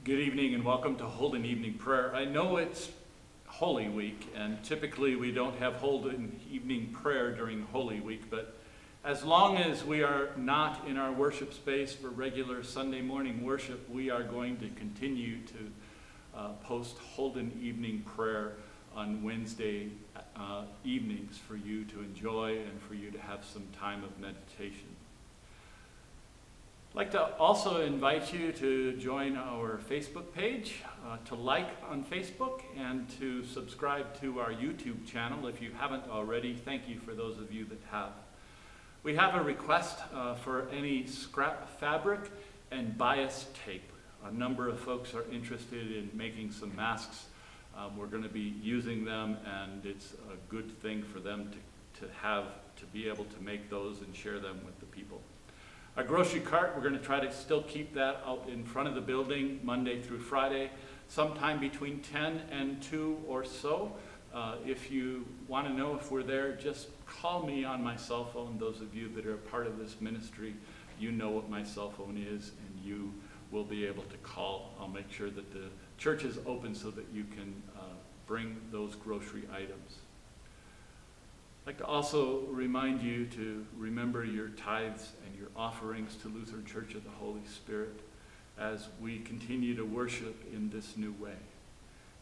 Good evening and welcome to Holden Evening Prayer. I know it's Holy Week and typically we don't have Holden Evening Prayer during Holy Week, but as long as we are not in our worship space for regular Sunday morning worship, we are going to continue to post Holden Evening Prayer on Wednesday evenings for you to enjoy and for you to have some time of meditation. I'd like to also invite you to join our Facebook page, to like on Facebook, and to subscribe to our YouTube channel if you haven't already. Thank you for those of you that have. We have a request for any scrap fabric and bias tape. A number of folks are interested in making some masks. We're going to be using them, and it's a good thing for them to be able to make those and share them with the people. Our grocery cart, we're going to try to still keep that out in front of the building Monday through Friday, sometime between 10 and 2 or so. If you want to know if we're there, just call me on my cell phone. Those of you that are a part of this ministry, you know what my cell phone is, and you will be able to call. I'll make sure that the church is open so that you can bring those grocery items. I'd like to also remind you to remember your tithes and your offerings to Lutheran Church of the Holy Spirit as we continue to worship in this new way.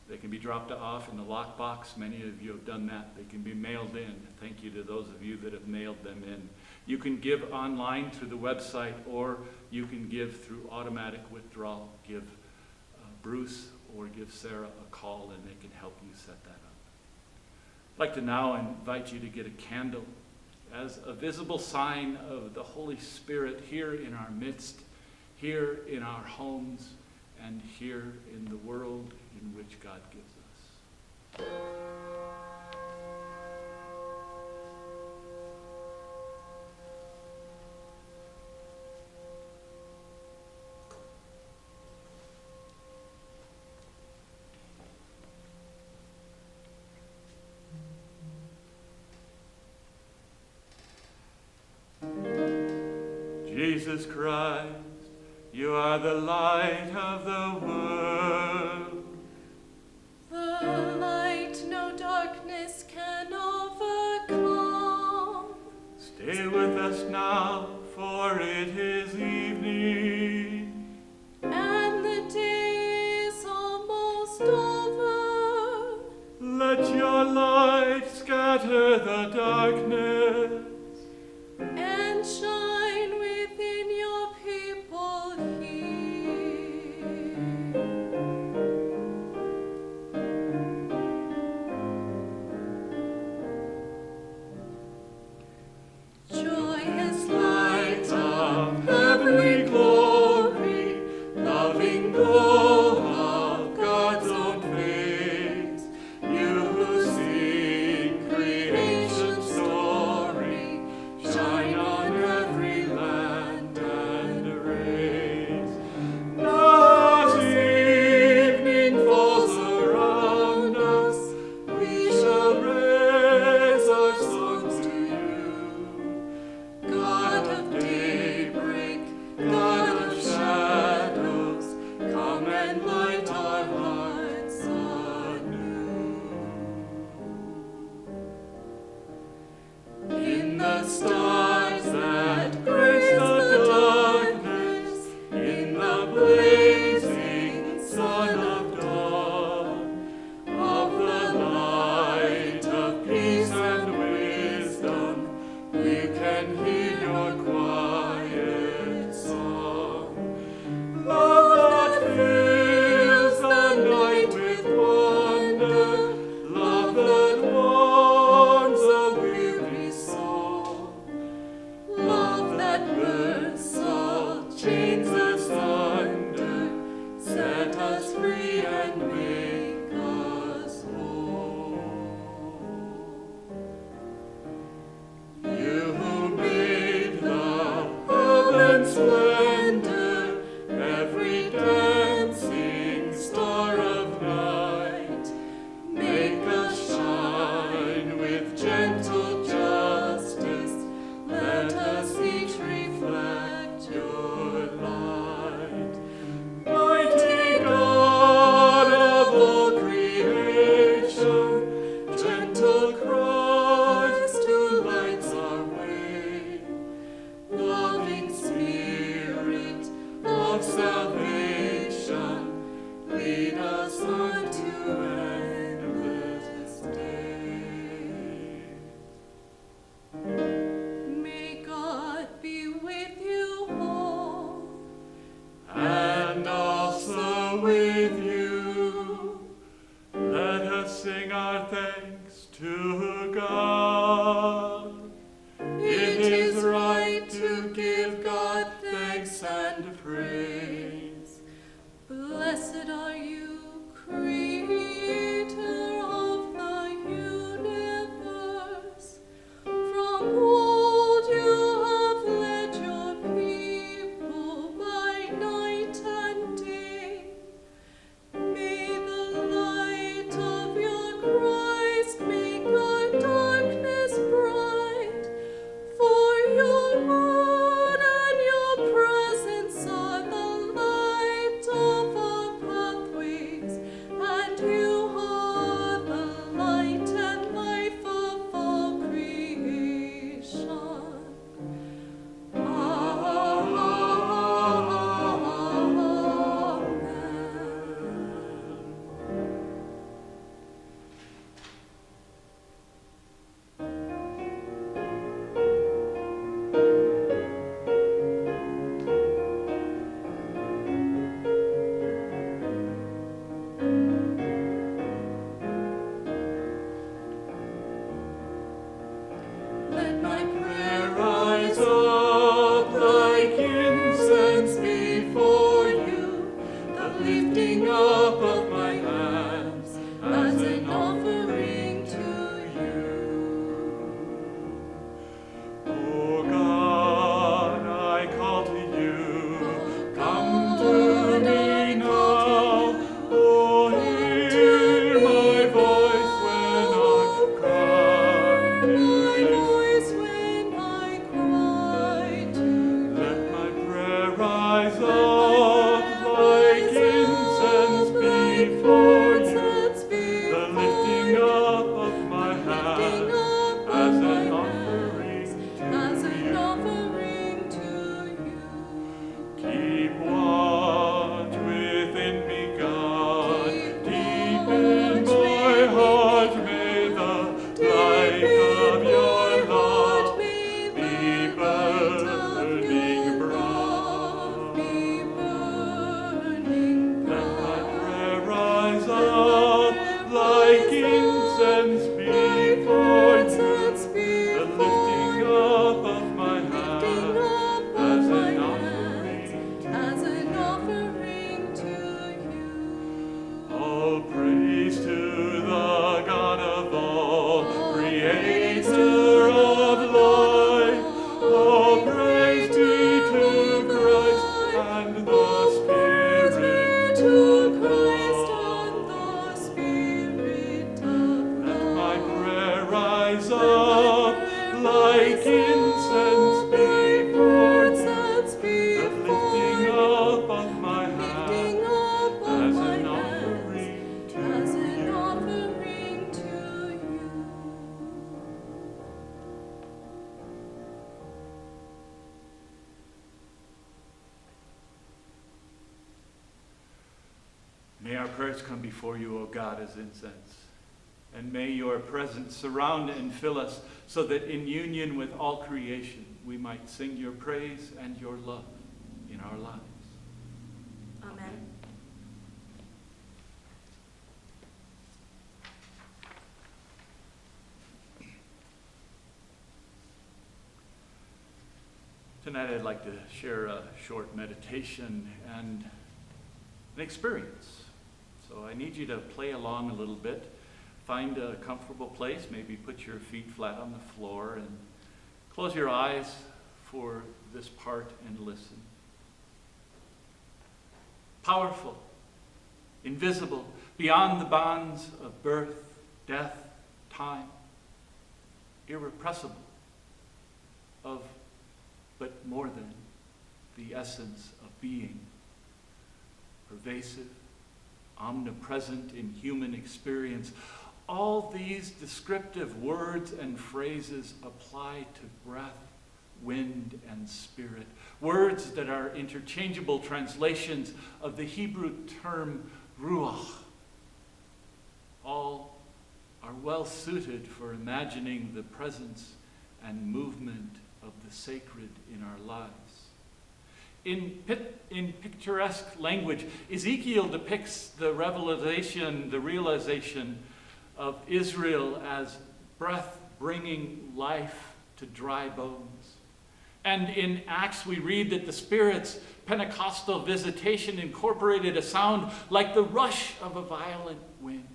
They can be dropped off in the lockbox. Many of you have done that. They can be mailed in. Thank you to those of you that have mailed them in. You can give online through the website, or you can give through automatic withdrawal. Give Bruce or give Sarah a call and they can help you set that up. I'd like to now invite you to get a candle as a visible sign of the Holy Spirit here in our midst, here in our homes, and here in the world in which God gives us. Jesus Christ, you are the light of the world. The light no darkness can overcome. Stay with us now, for it is evening, and the day is almost over. Let your light scatter the darkness, and shine within your people here. of salvation, lead us unto endless day. May God be with you all. And also with you. Let us sing our thanks to God. It is right to give God thanks and praise. Blessed are you, Creator of the universe. From old you have led your people by night and day. May the light of your Christ make our darkness bright. For your word and your presence are the light of our pathways, and you are the light and life of all creation. Let my prayer Rise up like incense before you, the lifting up of my hands as an offering to you. O God, I call to you, come to me now. Oh, hear my voice when I cry to you. when I cry to you. Let my prayer rise up like incense before you, the lifting up of my hands as an offering to you. Keep watch within me, God, deep in my heart. May the light of your love be burning bright. Let my prayer rise up like incense before you, the lifting up of my hands as an offering to you. All praise to the God of all, creator of life. All praise be to Christ and the Spirit of God. Let my prayer rise up like incense before you, the lifting up of my hands as an offering to you. May our prayers come before you, O God, as incense. And may your presence surround and fill us so that in union with all creation we might sing your praise and your love in our lives. Amen. Tonight I'd like to share a short meditation and an experience. So I need you to play along a little bit. Find a comfortable place, maybe put your feet flat on the floor and close your eyes for this part and listen. Powerful, invisible, beyond the bonds of birth, death, time, irrepressible, of but more than the essence of being, pervasive, omnipresent in human experience. All these descriptive words and phrases apply to breath, wind, and spirit. Words that are interchangeable translations of the Hebrew term ruach. All are well suited for imagining the presence and movement of the sacred in our lives. In picturesque language, Ezekiel depicts the realization of Israel as breath bringing life to dry bones. And in Acts we read that the Spirit's Pentecostal visitation incorporated a sound like the rush of a violent wind.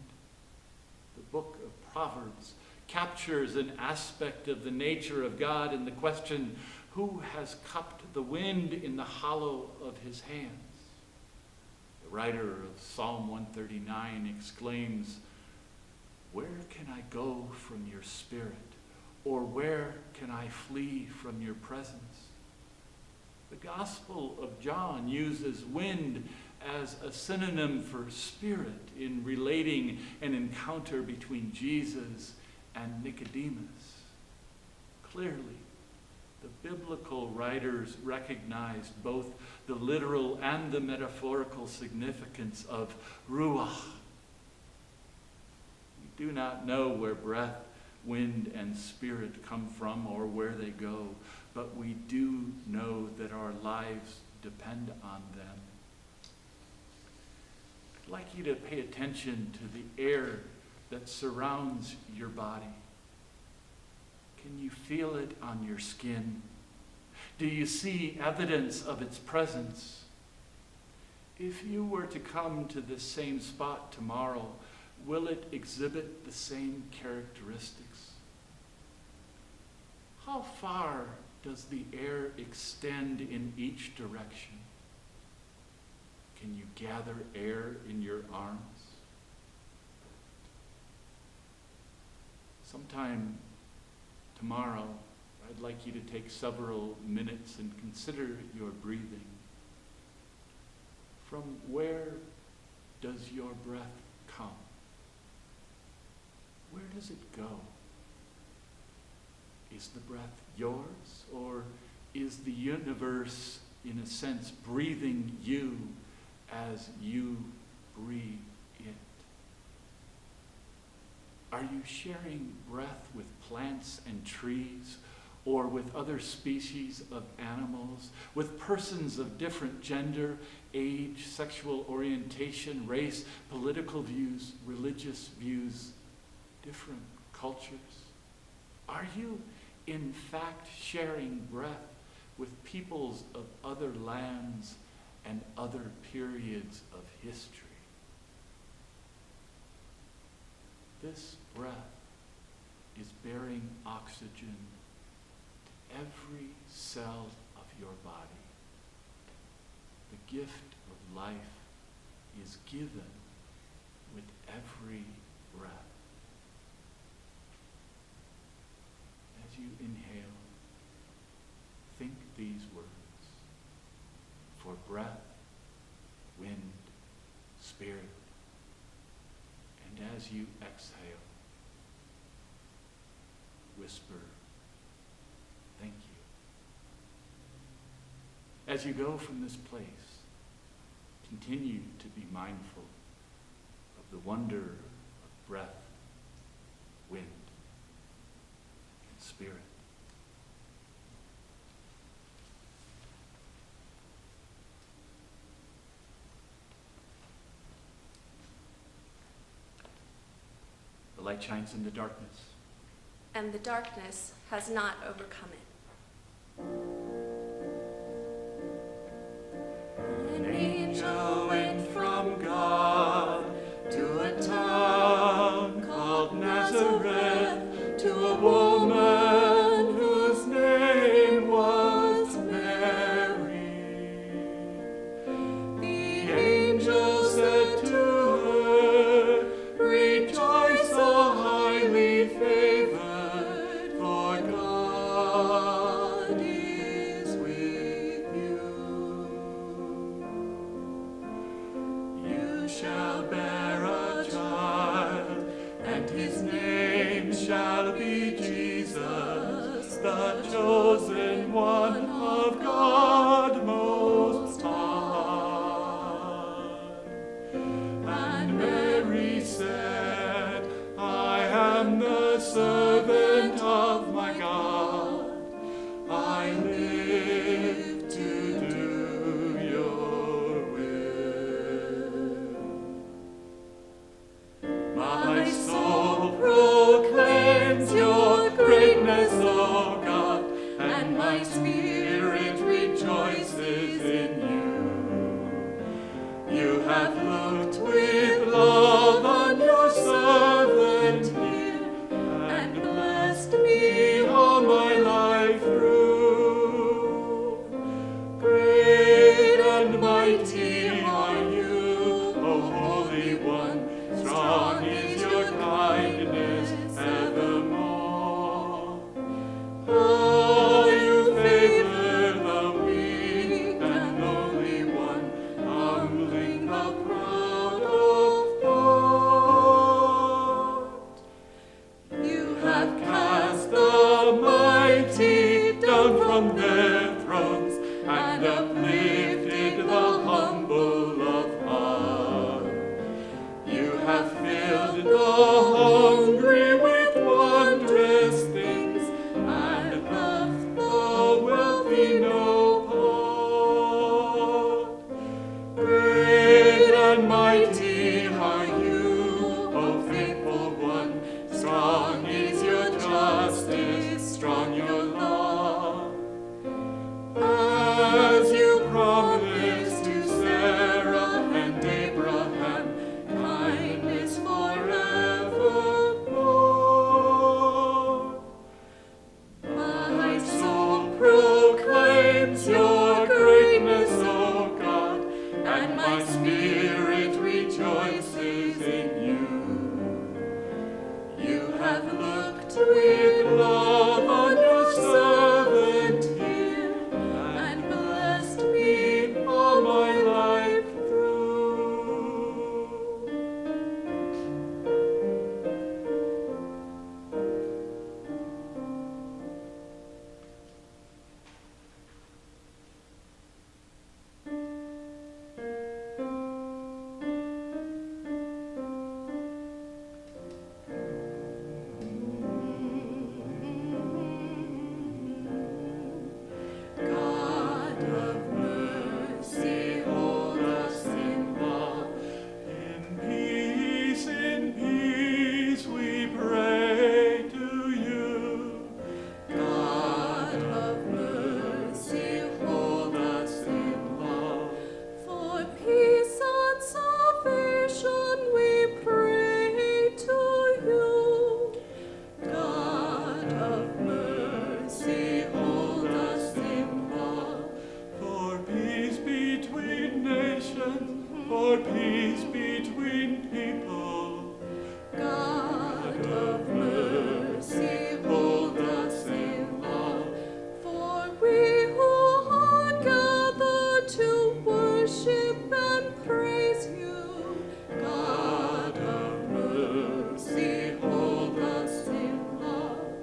The book of Proverbs captures an aspect of the nature of God in the question, who has cupped the wind in the hollow of his hands? The writer of Psalm 139 exclaims, "Where can I go from your spirit? Or where can I flee from your presence?" The Gospel of John uses wind as a synonym for spirit in relating an encounter between Jesus and Nicodemus. Clearly, the biblical writers recognized both the literal and the metaphorical significance of ruach. We do not know where breath, wind, and spirit come from or where they go, but we do know that our lives depend on them. I'd like you to pay attention to the air that surrounds your body. Can you feel it on your skin? Do you see evidence of its presence? If you were to come to this same spot tomorrow, will it exhibit the same characteristics? How far does the air extend in each direction? Can you gather air in your arms? Sometime tomorrow, I'd like you to take several minutes and consider your breathing. From where does your breath come? Where does it go? Is the breath yours, or is the universe, in a sense, breathing you as you breathe it? Are you sharing breath with plants and trees, or with other species of animals, with persons of different gender, age, sexual orientation, race, political views, religious views, different cultures? Are you, in fact, sharing breath with peoples of other lands and other periods of history? This breath is bearing oxygen to every cell of your body. The gift of life is given with every breath. As you inhale, think these words: for breath, wind, spirit. And as you exhale, whisper, thank you. As you go from this place, continue to be mindful of the wonder of breath, wind, and spirit. The light shines in the darkness, and the darkness has not overcome it. An angel went from God to a town called Nazareth, to a woman whose name was Mary. The angel said to her, "Rejoice, O highly favored, for God is with you. You shall bear a child, and his name shall be Jesus, the chosen one. have looked with love on your servant here, and blessed me all my life through. Great and mighty are you, O Holy One, strong is your kindness evermore. Oh, you favor the weak and lowly one, humbling the proud of heart. You have cast the mighty down from their thrones, and uplifted the humble of heart. You have filled the hungry with wondrous things, and left the wealthy no part. Great and mighty are you, O faithful one, strong is your justice, strong your law. As you promised to Sarah and Abraham, kindness forevermore. My soul proclaims your greatness, O God, and my spirit rejoices in you. You have looked with love on your servant here, and blessed me all my life through. God of mercy, hold us in love. In peace we pray to you. God of mercy, hold us in love. For peace and salvation we pray to you. God of mercy, hold us in love. For peace between nations, for peace between people. God of mercy, hold us in love. For we who are gathered to worship and praise you. God of mercy, hold us in love.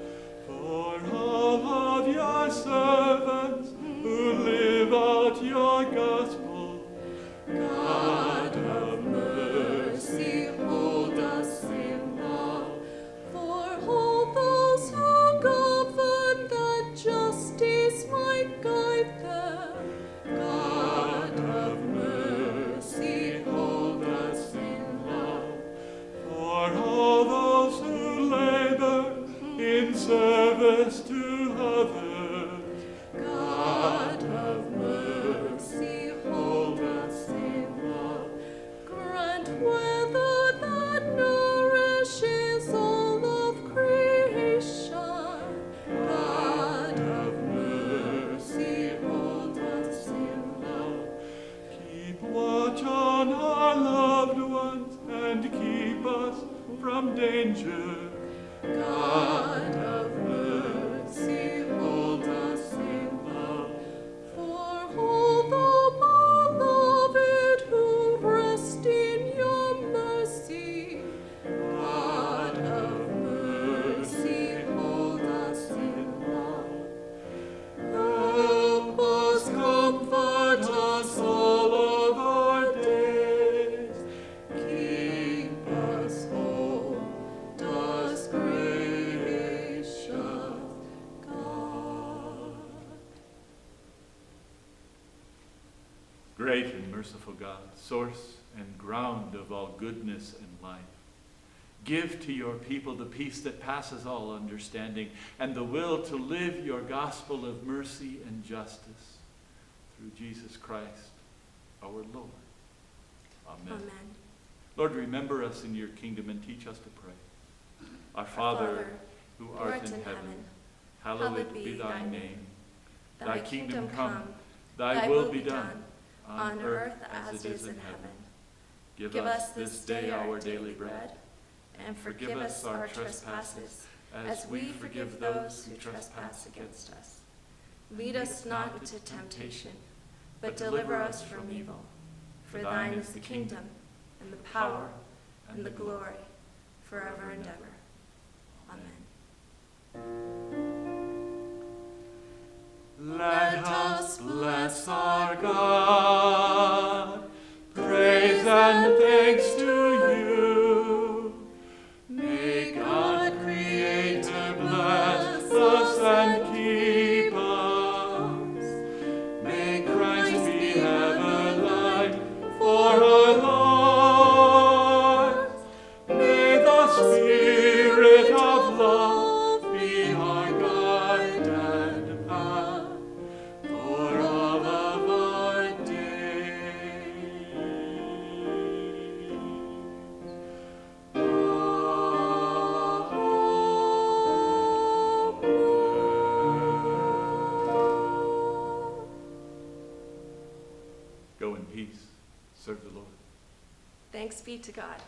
For all of your servants who live out your gospel. God of mercy, hold us in love. For all those who govern, that justice might guide them. God of mercy, hold us in love. For all those who labor in service to others. God of mercy, hold us in love. Grant weather that nourishes all of creation. God of mercy, hold us in love. Keep watch on our loved ones and keep us from danger. God of mercy, hold us in love. For all the beloved who rest in your mercy. God of mercy, hold us in love. Help us, comfort us all of our days. Keep us whole, us gracious God. Great and merciful God, source and ground of all goodness and life, give to your people the peace that passes all understanding and the will to live your gospel of mercy and justice through Jesus Christ, our Lord. Amen. Lord, remember us in your kingdom and teach us to pray. Our Father, who art in heaven, hallowed be thy name. Thy kingdom come, thy will be done, on earth as it is in heaven. Give us this day our daily bread, and forgive us our trespasses, as we forgive those who trespass against us. Lead us not into temptation, but deliver us from evil. For thine is the kingdom, and the power, and the glory, forever and ever. Amen. Let us bless our God. Praise and thanks to you. May God Creator bless us and keep us. May Christ be ever light for our lives. May the Spirit of love be our guide and path for all of our days. Go in peace. Serve the Lord. Thanks be to God.